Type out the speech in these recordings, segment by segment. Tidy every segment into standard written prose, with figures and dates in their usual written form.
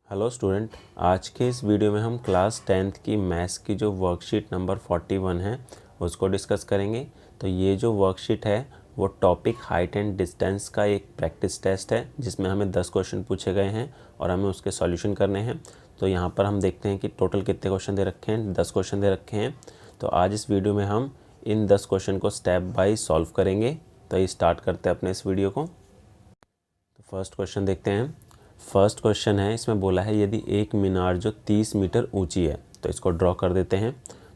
Hello student, आज के इस वीडियो में हम क्लास 10th की मैथ्स की जो वर्कशीट नंबर 41 है उसको डिस्कस करेंगे। तो ये जो वर्कशीट है वो टॉपिक हाइट एंड डिस्टेंस का एक प्रैक्टिस टेस्ट है जिसमें हमें 10 क्वेश्चन पूछे गए हैं और हमें उसके सॉल्यूशन करने हैं। तो यहाँ पर हम देखते हैं कि टोटल कितने क्वेश्चन दे रखे हैं। 10 क्वेश्चन दे रखे हैं। तो आज इस वीडियो में हम इन 10 क्वेश्चन को स्टेप बाय सॉल्व करेंगे। तो ये स्टार्ट करते हैं अपने इस वीडियो को। तो फर्स्ट क्वेश्चन देखते हैं। फर्स्ट क्वेश्चन है, इसमें बोला है यदि एक मीनार जो 30 मीटर ऊंची है, तो इसको ड्रॉ कर देते हैं।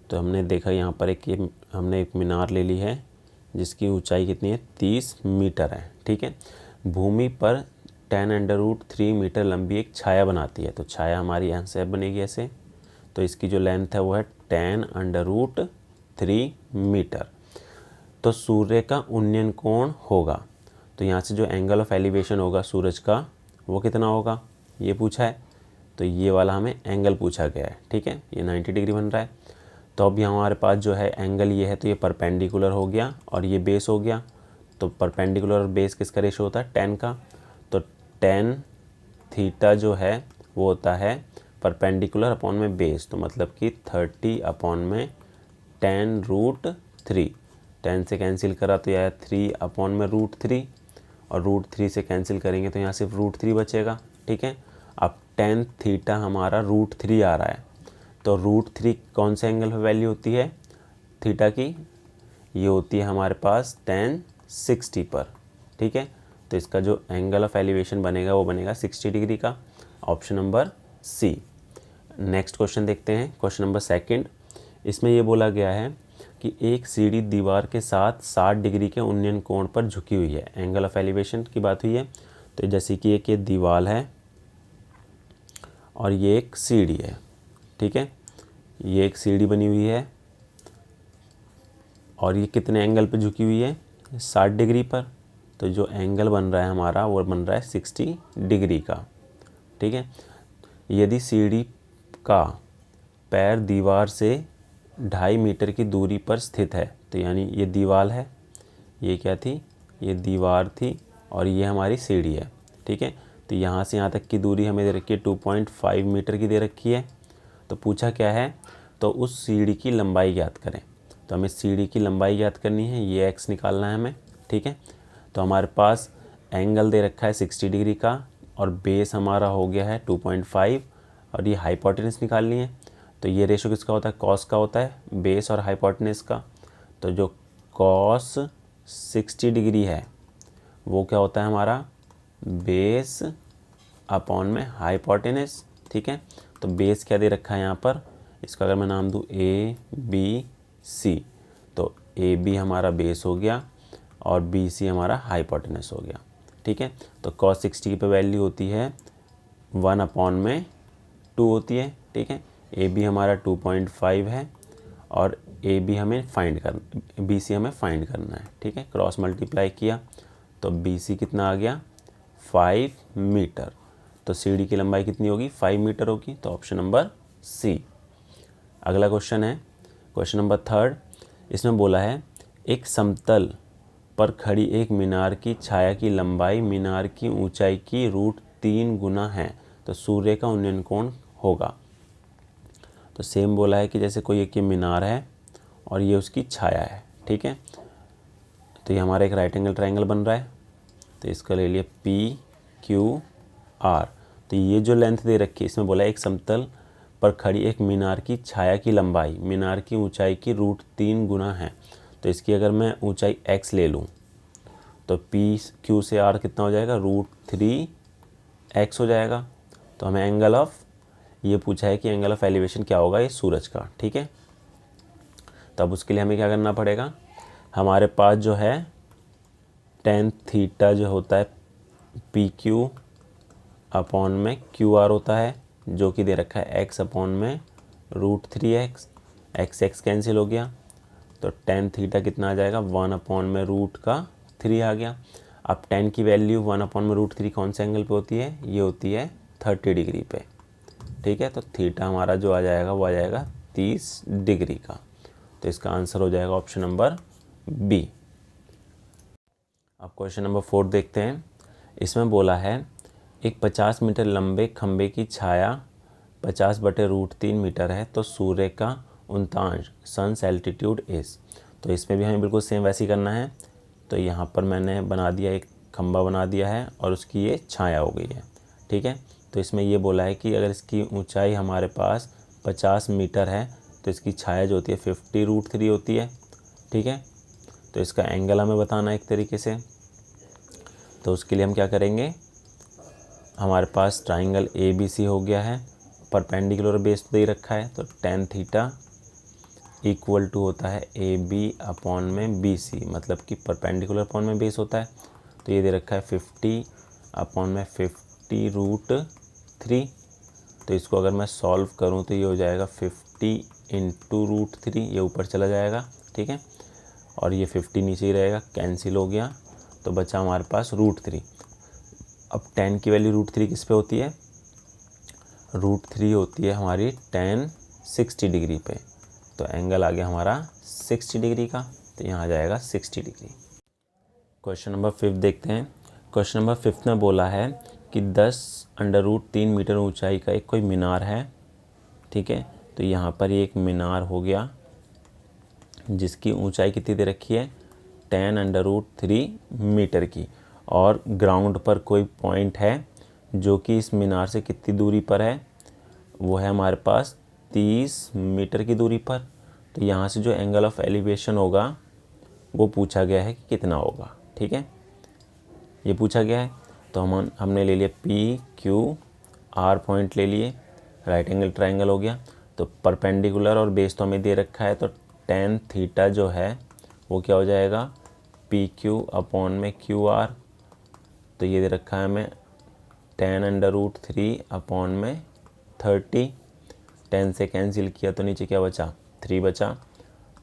तो हमने देखा यहाँ पर हमने एक मीनार ले ली है जिसकी ऊंचाई कितनी है, 30 मीटर है। ठीक है। भूमि पर 10√3 मीटर लंबी एक छाया बनाती है। तो छाया हमारी यहाँ से बनेगी ऐसे। तो इसकी जो लेंथ है वो है 10√3 मीटर। तो सूर्य का उन्नयन कोण होगा। तो यहाँ से जो एंगल ऑफ एलिवेशन होगा सूरज का वो कितना होगा, ये पूछा है। तो ये वाला हमें एंगल पूछा गया है। ठीक है, ये 90 डिग्री बन रहा है। तो अब हमारे पास जो है एंगल ये है, तो ये परपेंडिकुलर हो गया और ये बेस हो गया। तो परपेंडिकुलर और बेस किसका रेशो होता है, 10 का। तो 10 थीटा जो है वो होता है परपेंडिकुलर अपॉन में बेस। तो मतलब कि 30 अपॉन में 10√3। 10 से कैंसिल करा तो यह 3 अपॉन में √3 और √3 से कैंसिल करेंगे तो यहाँ सिर्फ √3 बचेगा। ठीक है। अब 10 थीटा हमारा √3 आ रहा है। तो √3 कौन से एंगल पर वैल्यू होती है थीटा की, ये होती है हमारे पास 1060 पर। ठीक है। तो इसका जो एंगल ऑफ एलिवेशन बनेगा वो बनेगा 60 डिग्री का। Option number C. Next question देखते हैं, क्वेश्चन नंबर सेकंड। इसमें ये बोला गया है कि एक सीढ़ी दीवार के साथ 60 डिग्री के उन्नयन कोण पर झुकी हुई है। एंगल ऑफ एलिवेशन की बात हुई है। तो जैसे कि एक ये दीवार है और ये एक सीढ़ी है। ठीक है, ये एक सीढ़ी बनी हुई है और ये कितने एंगल पर झुकी हुई है, 60 डिग्री पर। तो जो एंगल बन रहा है हमारा वो बन रहा है 60 डिग्री का। ठीक है। यदि सीढ़ी का पैर दीवार से 2.5 मीटर की दूरी पर स्थित है, तो यानी ये दीवार है, ये क्या थी, ये दीवार थी और ये हमारी सीढ़ी है। ठीक है। तो यहाँ से यहाँ तक की दूरी हमें दे रखी है 2.5 मीटर की दे रखी है। तो पूछा क्या है, तो उस सीढ़ी की लंबाई ज्ञात करें। तो हमें सीढ़ी की लंबाई ज्ञात करनी है, ये x निकालना है हमें। ठीक है। तो हमारे पास एंगल दे रखा है 60 डिग्री का और बेस हमारा हो गया है 2.5 और ये हाइपोटेनस निकालनी है। तो ये रेशो किसका होता है, कॉस का होता है, बेस और हाइपोटेनस का। तो जो कॉस 60 डिग्री है वो क्या होता है हमारा, बेस अपॉन में हाइपोटेनस। ठीक है। तो बेस क्या दे रखा है यहाँ पर, इसका अगर मैं नाम दूँ ABC, तो AB हमारा बेस हो गया और BC हमारा हाइपोटेनस हो गया। ठीक है। तो कॉस 60 पे वैल्यू होती है 1/2 होती है। ठीक है। AB हमारा 2.5 है और AB हमें फाइंड करना, BC हमें फाइंड करना है। ठीक है। क्रॉस मल्टीप्लाई किया तो BC कितना आ गया, 5 मीटर। तो सीढ़ी की लंबाई कितनी होगी, 5 मीटर होगी। तो ऑप्शन नंबर सी। अगला क्वेश्चन है, क्वेश्चन नंबर थर्ड। इसमें बोला है एक समतल पर खड़ी एक मीनार की छाया की लंबाई मीनार की ऊंचाई की √3 गुना है, तो सूर्य का उन्नयन कोण होगा। तो सेम बोला है कि जैसे कोई एक ये मीनार है और ये उसकी छाया है। ठीक है। तो ये हमारा एक राइट एंगल ट्रायंगल बन रहा है। तो इसका ले लिया PQR। तो ये जो लेंथ दे रखी है, इसमें बोला है एक समतल पर खड़ी एक मीनार की छाया की लंबाई मीनार की ऊंचाई की √3 गुना है। तो इसकी अगर मैं ऊंचाई x ले लूँ तो PQ से R कितना हो जाएगा, √3x हो जाएगा। तो हमें एंगल ऑफ, ये पूछा है कि एंगल ऑफ एलिवेशन क्या होगा, ये सूरज का। ठीक है। तब उसके लिए हमें क्या करना पड़ेगा, हमारे पास जो है 10 थीटा जो होता है PQ अपॉन में QR होता है, जो कि दे रखा है x अपॉन में √3x। x कैंसिल हो गया तो 10 थीटा कितना आ जाएगा, 1 अपॉन में √3 आ गया। अब 10 की वैल्यू 1 अपॉन में √3 कौन से एंगल पे होती है, ये होती है 30 डिग्री पे। ठीक है। तो थीटा हमारा जो आ जाएगा वो आ जाएगा 30 डिग्री का। तो इसका आंसर हो जाएगा ऑप्शन नंबर बी। अब क्वेश्चन नंबर 4 देखते हैं। इसमें बोला है एक 50 मीटर लंबे खंबे की छाया 50/√3 मीटर है तो सूर्य का उल्टांश सन्स एल्टीट्यूड इस। तो इसमें भी हमें बिल्कुल सेम वैसे ही करना है। तो यहाँ पर मैंने बना दिया, एक खंबा बना दिया है और उसकी ये छाया हो गई है। ठीक है, तो इसमें ये बोला है कि अगर इसकी ऊंचाई हमारे पास 50 मीटर है तो इसकी छाया जो होती है 50√3 होती है। ठीक है, तो इसका एंगल हमें बताना है एक तरीके से। तो उसके लिए हम क्या करेंगे, हमारे पास ट्राइंगल ABC हो गया है, परपेंडिकुलर बेस दे रखा है, तो tan थीटा इक्वल टू होता है AB/BC, मतलब कि परपेंडिकुलर अपॉन में बेस होता है। तो ये दे रखा है 50/50√3। तो इसको अगर मैं सॉल्व करूँ तो ये हो जाएगा 50 × √3, ये ऊपर चला जाएगा। ठीक है, और ये 50 नीचे ही रहेगा, कैंसिल हो गया, तो बचा हमारे पास √3। अब tan की वैल्यू √3 किस पे होती है, √3 होती है हमारी tan 60 डिग्री पे। तो एंगल आ गया हमारा 60 डिग्री का, तो यहाँ आ जाएगा 60 डिग्री। क्वेश्चन नंबर 5 देखते हैं। क्वेश्चन नंबर 5 में बोला है कि 10√3 मीटर ऊंचाई का एक कोई मीनार है। ठीक है, तो यहाँ पर ये एक मीनार हो गया जिसकी ऊंचाई कितनी दे रखी है, 10√3 मीटर की, और ग्राउंड पर कोई पॉइंट है जो कि इस मीनार से कितनी दूरी पर है, वो है हमारे पास 30 मीटर की दूरी पर। तो यहाँ से जो एंगल ऑफ एलिवेशन होगा वो पूछा गया है कि कितना होगा। ठीक है, ये पूछा गया है, तो हमने ले लिया PQR पॉइंट ले लिए, राइट एंगल ट्राइंगल हो गया। तो परपेंडिकुलर और बेस तो हमें दे रखा है, तो tan थीटा जो है वो क्या हो जाएगा, PQ/QR। तो ये दे रखा है हमें tan√3/30। 10 से कैंसिल किया तो नीचे क्या बचा, 3 बचा।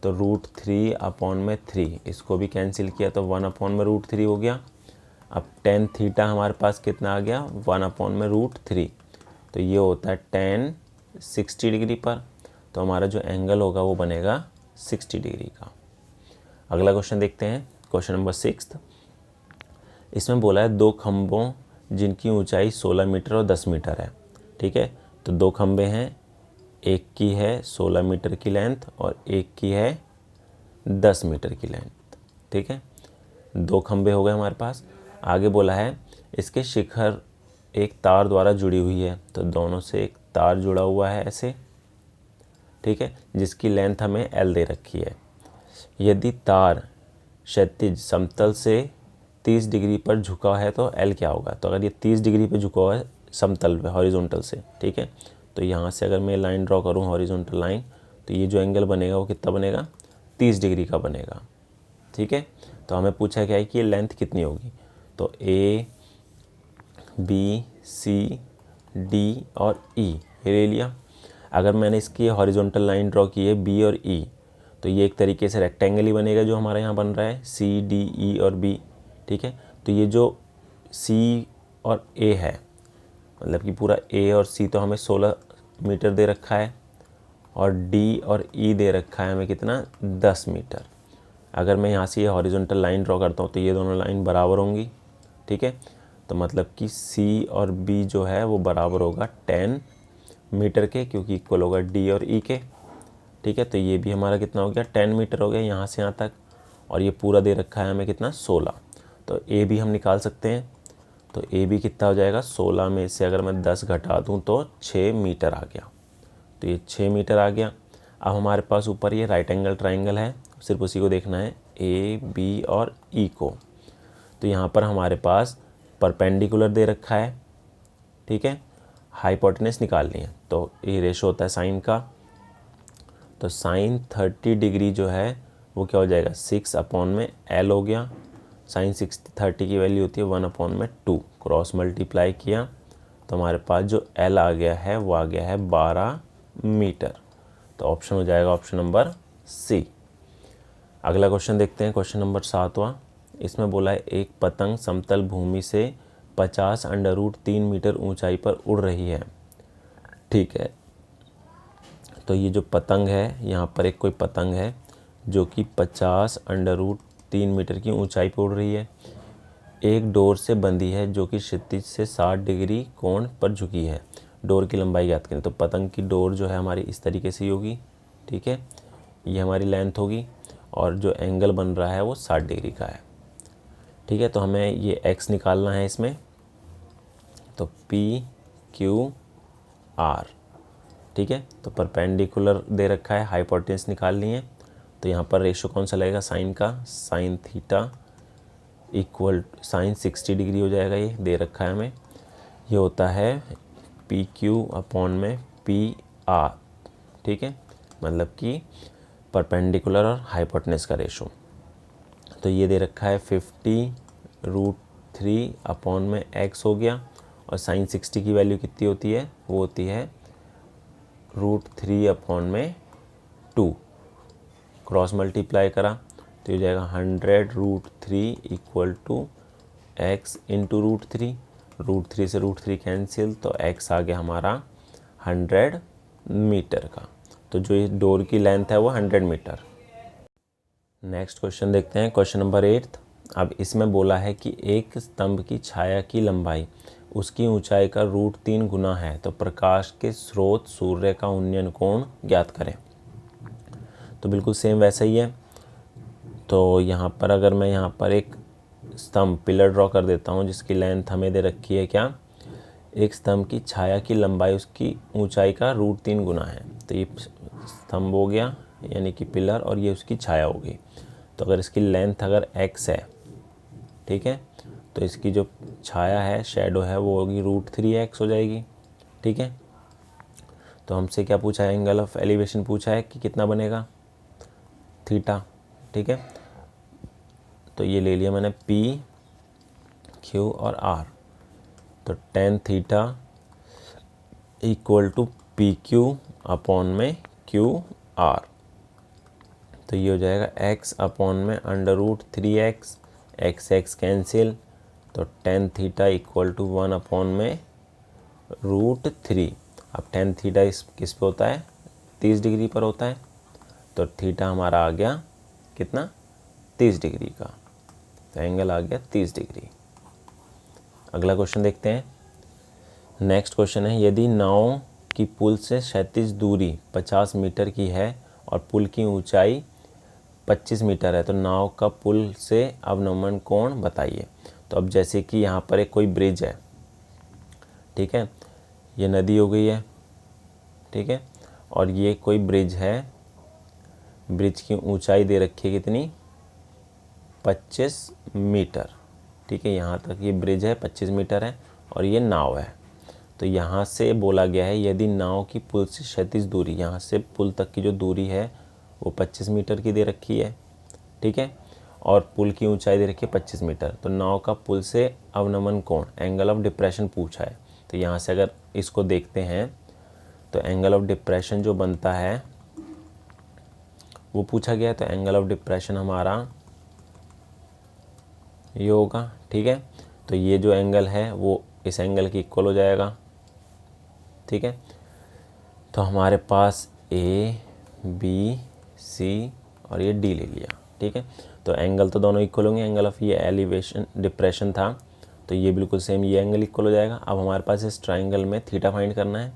तो √3/3, इसको भी कैंसिल किया तो 1/√3 हो गया। अब tan थीटा हमारे पास कितना आ गया, 1/√3। तो ये होता है tan 60 डिग्री पर। तो हमारा जो एंगल होगा वो बनेगा 60 डिग्री का। अगला क्वेश्चन देखते हैं, क्वेश्चन नंबर 6। इसमें बोला है 2 खंभों जिनकी ऊंचाई 16 मीटर और 10 मीटर है। ठीक है, तो 2 खंभे हैं, एक की है 16 मीटर की लेंथ और एक की है 10 मीटर की लेंथ। ठीक है, 2 खंभे हो गए हमारे पास। आगे बोला है इसके शिखर एक तार द्वारा जुड़ी हुई है, तो दोनों से एक तार जुड़ा हुआ है ऐसे। ठीक है, जिसकी लेंथ हमें L दे रखी है। यदि तार क्षैतिज समतल से 30 डिग्री पर झुका है तो L क्या होगा। तो अगर ये 30 डिग्री पर झुका हुआ है समतल पे, हॉरिजॉन्टल से, ठीक है, तो यहाँ से अगर मैं लाइन ड्रॉ करूँ हॉरिजॉन्टल लाइन, तो ये जो एंगल बनेगा वो कितना बनेगा, 30 डिग्री का बनेगा। ठीक है, तो हमें पूछा क्या है कि ये लेंथ कितनी होगी। तो A, B, C, D और E ये ले लिया। अगर मैंने इसकी हॉरिजॉन्टल लाइन ड्रॉ की है B और E, तो ये एक तरीके से रेक्टेंगल ही बनेगा जो हमारे यहाँ बन रहा है, C, D, E और B। ठीक है, तो ये जो C और A है, मतलब कि पूरा A और C तो हमें 16 मीटर दे रखा है, और D और E दे रखा है हमें कितना, 10 मीटर। अगर मैं यहाँ से ये हॉरिजॉन्टल लाइन ड्रॉ करता हूँ तो ये दोनों लाइन बराबर होंगी। ठीक है, तो मतलब कि C और B जो है वो बराबर होगा 10 मीटर के, क्योंकि इक्वल होगा D और E के। ठीक है, तो ये भी हमारा कितना हो गया, 10 मीटर हो गया यहाँ से यहाँ तक, और ये पूरा दे रखा है हमें कितना, 16। तो A भी हम निकाल सकते हैं। तो A भी कितना हो जाएगा, 16 में से अगर मैं 10 घटा दूँ तो 6 मीटर आ गया। तो ये 6 मीटर आ गया। अब हमारे पास ऊपर ये राइट एंगल ट्राइंगल है, सिर्फ उसी को देखना है, A, B और E को। तो यहाँ पर हमारे पास परपेंडिकुलर दे रखा है। ठीक है, हाइपोटेनस निकालनी है, तो ये रेशो होता है साइन का। तो साइन 30 डिग्री जो है वो क्या हो जाएगा, 6/L हो गया। साइन 30 की वैल्यू होती है 1/2, क्रॉस मल्टीप्लाई किया तो हमारे पास जो L आ गया है वो आ गया है 12 मीटर। तो ऑप्शन हो जाएगा ऑप्शन नंबर C। अगला क्वेश्चन देखते हैं, क्वेश्चन नंबर 7वां। इसमें बोला है एक पतंग समतल भूमि से 50√3 मीटर ऊंचाई पर उड़ रही है। ठीक है, तो ये जो पतंग है, यहाँ पर एक कोई पतंग है जो कि 50√3 मीटर की ऊंचाई पर उड़ रही है। एक डोर से बंधी है जो कि क्षितिज से 60 डिग्री कोण पर झुकी है। डोर की लंबाई ज्ञात करें। तो पतंग की डोर जो है हमारी इस तरीके से ही होगी, ठीक है, ये हमारी लेंथ होगी और जो एंगल बन रहा है वो 60 डिग्री का है, ठीक है। तो हमें ये x निकालना है इसमें, तो पी क्यू आर, ठीक है। तो परपेंडिकुलर दे रखा है, हाइपोटेन्यूज निकालनी है, तो यहाँ पर रेशो कौन सा लगेगा साइन का, sine theta equal sine 60 degree हो जाएगा, ये दे रखा है हमें। ये होता है पी क्यू अपॉन में पी आर, ठीक है, मतलब कि परपेंडिकुलर और हाइपोटेन्यूज का रेशो। तो ये दे रखा है 50√3 अपॉन में x हो गया, और साइन 60 की वैल्यू कितनी होती है, वो होती है √3 अपॉन में 2, क्रॉस मल्टीप्लाई करा तो ये हो जाएगा 100√3 इक्वल टू x इंटू √3, √3 से √3 कैंसिल, तो x आ गया हमारा 100 मीटर का। तो जो ये डोर की लेंथ है वो 100 मीटर। नेक्स्ट क्वेश्चन देखते हैं, क्वेश्चन नंबर 8। अब इसमें बोला है कि एक स्तंभ की छाया की लंबाई उसकी ऊंचाई का √3 गुना है, तो प्रकाश के स्रोत सूर्य का उन्नयन कोण ज्ञात करें। तो बिल्कुल सेम वैसा ही है। तो यहाँ पर अगर मैं यहाँ पर एक स्तंभ पिलर ड्रॉ कर देता हूँ जिसकी लेंथ हमें दे रखी है क्या, एक स्तंभ की छाया की लंबाई उसकी ऊंचाई का √3 गुना है। तो ये स्तंभ हो गया यानी कि पिलर, और ये उसकी छाया होगी। तो अगर इसकी लेंथ अगर x है, ठीक है, तो इसकी जो छाया है, शैडो है, वो होगी √3x हो जाएगी, ठीक है। तो हमसे क्या पूछा है, एंगल ऑफ एलिवेशन पूछा है कि कितना बनेगा, थीटा, ठीक है। तो ये ले लिया मैंने P, Q और R। तो tan theta equal to PQ upon में QR। तो ये हो जाएगा x अपॉन में √3x, x कैंसिल, तो tan theta equal to 1 upon में √3। अब tan थीटा किस पे होता है, 30 डिग्री पर होता है, तो थीटा हमारा आ गया कितना, 30 डिग्री का। तो एंगल आ गया 30 डिग्री। अगला क्वेश्चन देखते हैं। नेक्स्ट क्वेश्चन है, यदि नाव की पुल से क्षैतिज दूरी 50 मीटर की है और पुल की ऊंचाई 25 मीटर है, तो नाव का पुल से अवनमन कोण बताइए। तो अब जैसे कि यहाँ पर एक कोई ब्रिज है, ठीक है, ये नदी हो गई है, ठीक है, और ये कोई ब्रिज है, ब्रिज की ऊंचाई दे रखी है कितनी, 25 मीटर, ठीक है, यहाँ तक ये ब्रिज है 25 मीटर है, और ये नाव है। तो यहाँ से बोला गया है यदि नाव की पुल से क्षैतिज दूरी, यहाँ से पुल तक की जो दूरी है वो 25 मीटर की दे रखी है, ठीक है, और पुल की ऊंचाई दे रखी है 25 मीटर, तो नाव का पुल से अवनमन कोण, एंगल ऑफ डिप्रेशन पूछा है। तो यहाँ से अगर इसको देखते हैं तो एंगल ऑफ डिप्रेशन जो बनता है वो पूछा गया है। तो एंगल ऑफ डिप्रेशन हमारा ये होगा, ठीक है। तो ये जो एंगल है वो इस एंगल की इक्वल हो जाएगा, ठीक है। तो हमारे पास A, B, C और ये D ले लिया, ठीक है। तो एंगल तो दोनों इक्वल होंगे, एंगल ऑफ ये एलिवेशन डिप्रेशन था, तो ये बिल्कुल सेम ये एंगल इक्वल हो जाएगा। अब हमारे पास इस ट्राइंगल में थीटा फाइंड करना है,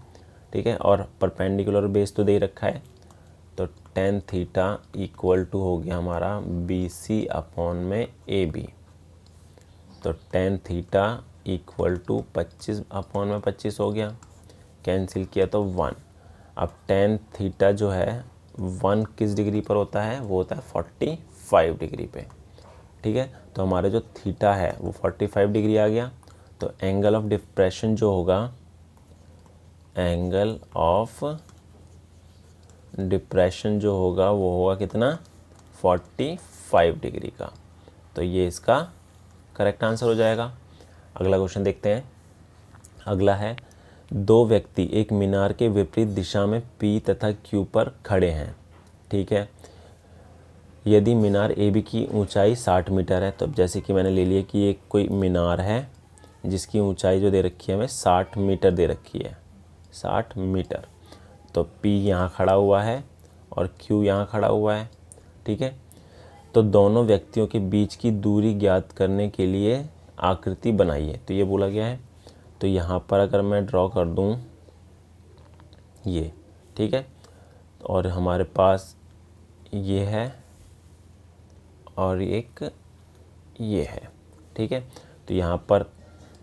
ठीक है, और परपेंडिकुलर बेस तो दे रखा है, तो tan थीटा इक्वल टू हो गया हमारा BC अपॉन में AB। तो tan theta equal to 25 upon में 25 हो गया, कैंसिल किया तो 1। अब tan थीटा जो है 1 किस डिग्री पर होता है, वो होता है 45 डिग्री पे, ठीक है। तो हमारा जो थीटा है वो 45 डिग्री आ गया। तो एंगल ऑफ डिप्रेशन जो होगा, एंगल ऑफ डिप्रेशन जो होगा वो होगा कितना, 45 डिग्री का। तो ये इसका करेक्ट आंसर हो जाएगा। अगला क्वेश्चन देखते हैं। अगला है, दो व्यक्ति एक मीनार के विपरीत दिशा में P तथा Q पर खड़े हैं, ठीक है। यदि मीनार AB की ऊंचाई 60 मीटर है, तो जैसे कि मैंने ले लिया कि एक कोई मीनार है जिसकी ऊंचाई जो दे रखी है हमें 60 मीटर दे रखी है, 60 मीटर। तो P यहाँ खड़ा हुआ है और Q यहाँ खड़ा हुआ है, ठीक है। तो दोनों व्यक्तियों के बीच की दूरी ज्ञात करने के लिए आकृति बनाई है। तो ये बोला गया है। तो यहाँ पर अगर मैं ड्रॉ कर दूँ ये, ठीक है, और हमारे पास ये है और एक ये है, ठीक है। तो यहाँ पर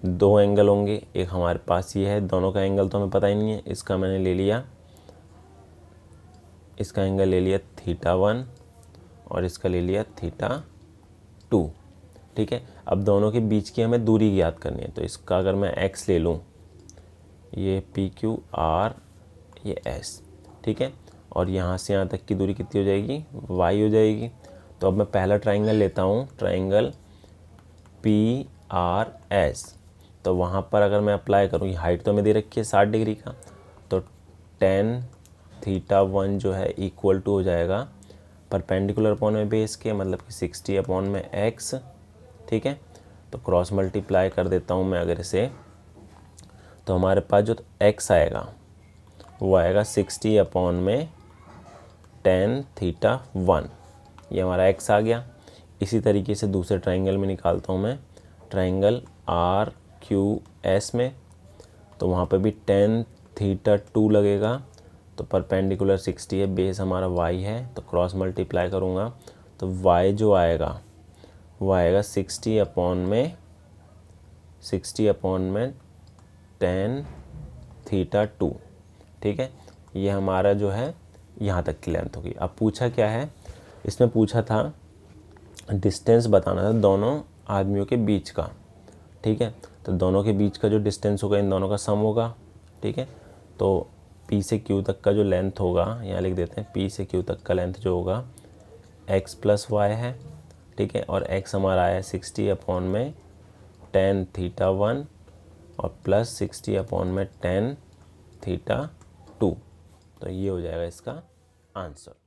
दो एंगल होंगे, एक हमारे पास ये है, दोनों का एंगल तो हमें पता ही नहीं है। इसका मैंने ले लिया, इसका एंगल ले लिया θ1 और इसका ले लिया θ2, ठीक है। अब दोनों के बीच की हमें दूरी ज्ञात करनी है। तो इसका अगर मैं x ले लूँ, ये PQ R ये S, ठीक है, और यहाँ से यहाँ तक की दूरी कितनी हो जाएगी, y हो जाएगी। तो अब मैं पहला ट्राइंगल लेता हूँ, ट्राइंगल PRS। तो वहाँ पर अगर मैं अप्लाई करूँ, ये हाइट तो हमें दे रखी है 60 डिग्री का, तो tan θ1 जो है इक्वल टू हो जाएगा परपेंडिकुलर अपॉन में बेस के, मतलब कि 60 अपॉन में x, ठीक है। तो क्रॉस मल्टीप्लाई कर देता हूँ मैं अगर इसे, तो हमारे पास जो x आएगा वो आएगा 60 अपॉन में tan θ1, ये हमारा x आ गया। इसी तरीके से दूसरे ट्राइंगल में निकालता हूँ मैं, ट्राइंगल RQS में। तो वहाँ पे भी tan θ2 लगेगा। तो परपेंडिकुलर 60 है, बेस हमारा y है, तो क्रॉस मल्टीप्लाई करूँगा तो y जो आएगा वो आएगा 60 अपॉन में tan θ2, ठीक है। ये हमारा जो है यहाँ तक की लेंथ होगी। अब पूछा क्या है, इसमें पूछा था डिस्टेंस बताना था दोनों आदमियों के बीच का, ठीक है। तो दोनों के बीच का जो डिस्टेंस होगा इन दोनों का सम होगा, ठीक है। तो P से Q तक का जो लेंथ होगा, यहाँ लिख देते हैं, P से Q तक का लेंथ जो होगा x प्लस y है, ठीक है, और x हमारा आया 60 अपॉन में tan θ1 और प्लस 60 अपॉन में tan θ2। तो ये हो जाएगा इसका आंसर।